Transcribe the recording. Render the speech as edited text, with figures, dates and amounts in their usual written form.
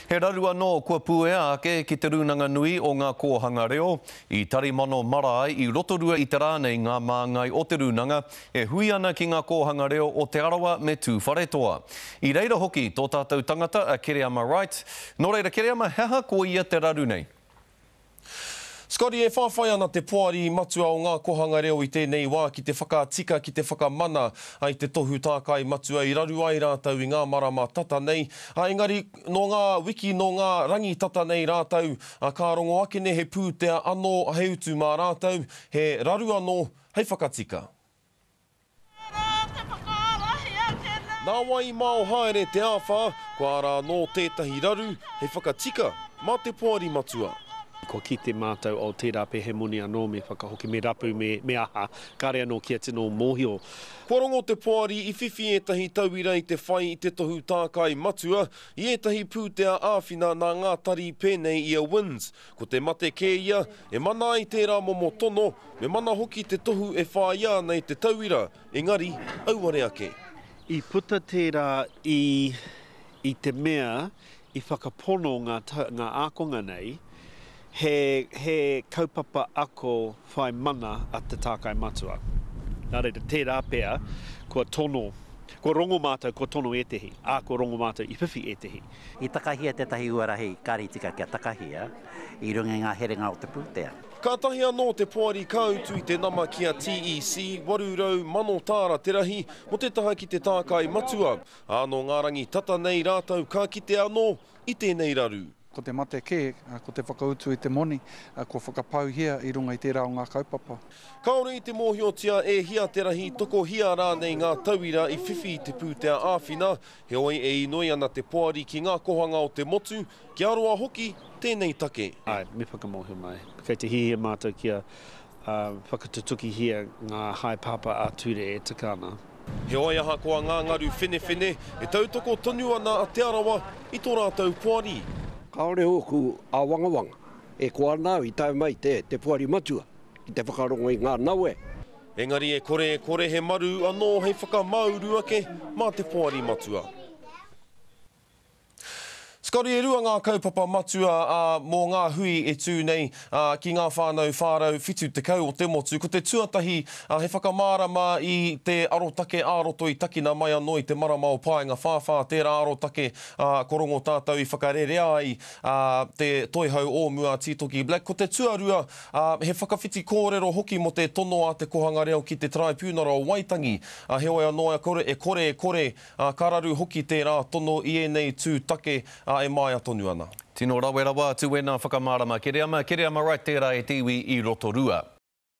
He raru anō kua pue ake ki te runanga nui o ngā kōhanga reo i tarimano marae i rotorua i te rānei ngā māngai o te runanga e hui ana ki ngā kōhanga reo o te arawa me tū wharetoa. I reira hoki tō tātou tangata a Kiriama Wright. Nō reira Kiriama, heha ko ia te raru nei? Scotty, e whawhai ana te poari matua o ngā kohanga reo i tēnei wā ki te whakaatika, ki te whakamana ai te tohu tākai matua i raru ai rātau i ngā marama tata nei. Engari, no ngā wiki, no ngā rangi tata nei rātau, ka rongo ake ne he pūtea anō he utu mā rātau, he raru anō, hei whakatika. Nā wai māo haere te āwha, kua ara no tētahi raru, hei whakatika, mā te poari matua. Ko ki te mātou o te rape he moni anō me whakahoki me rapu me aha, kare anō kia tino mōhio. Kua rongo te poari i whiwhi etahi tauira i te whai i te tohu tākai matua, i etahi pūtea āwhina nā ngā tari pēnei i a Winds. Ko te mate kē ia, e mana i tērā momo tono, me mana hoki te tohu e whāia nei te tauira, engari, auare ake. I puta tērā i te mea, i whakapono ngā ākonga nei, he kaupapa ako whai mana a te tākai matua. Nā reira, tērā pēr, kua tono, kua rongo mātou, kua tono etehi, kua rongo mātou i whiwhi etehi. I takahia tētahi uarahi kāritika kia takahia, i runga ngā herenga o te pūtea. Ka tahi anō te poari kautu i te nama ki a TEC, warurau mano tāra te rahi, mo te taha ki te tākai matua. Anō ngā rangi tata nei rātau, ka kite anō i tēnei raru. Ko te mate kē, ko te whakautu i te moni, ko whakapau hia i runga i tērā o ngā kaupapa. Kaore i te mōhiotia e hia te rahi toko hia rānei ngā tauira i whiwhi i te pūtea āwhina, he oi e inoi ana te poari ki ngā kohanga o te motu, ki aroa hoki tēnei take. Ai, me whakamohio mai. Kei te hihia mātou kia whakatutuki hia ngā haipapa āture e takana. He oi aha koa ngā ngaru whene, e tautoko tonu ana a te arawa i tō rātou poari. Kaore hoku a wangawanga, e koa nāu i tae mai te poari matua, i te whakarongo i ngā naue. Engari e kore he maru anō hei whakamauru ake mā te poari matua. Scotty, e rua ngā kaupapa matua mō ngā hui e tū nei ki ngā whānau whārau whitu te kau o te motu. Ko te tuatahi he whakamārama i te arotake āroto i takina mai anō i te marama o Paenga Whāwhā. Tērā arotake korongo tātou i whakarere ai te toihau o mua Tītoki Black. Ko te tuarua he whakawhiti kōrero hoki mo te tono a te kohanga reo ki te Traipūnara o Waitangi. He oi anō e kore kararu hoki tērā tono i enei tū take e mai a tonu ana. Tino rawe rawa, tu wena whakamārama Kiriama. Kiriama Wright tērā e tiwi i Rotorua.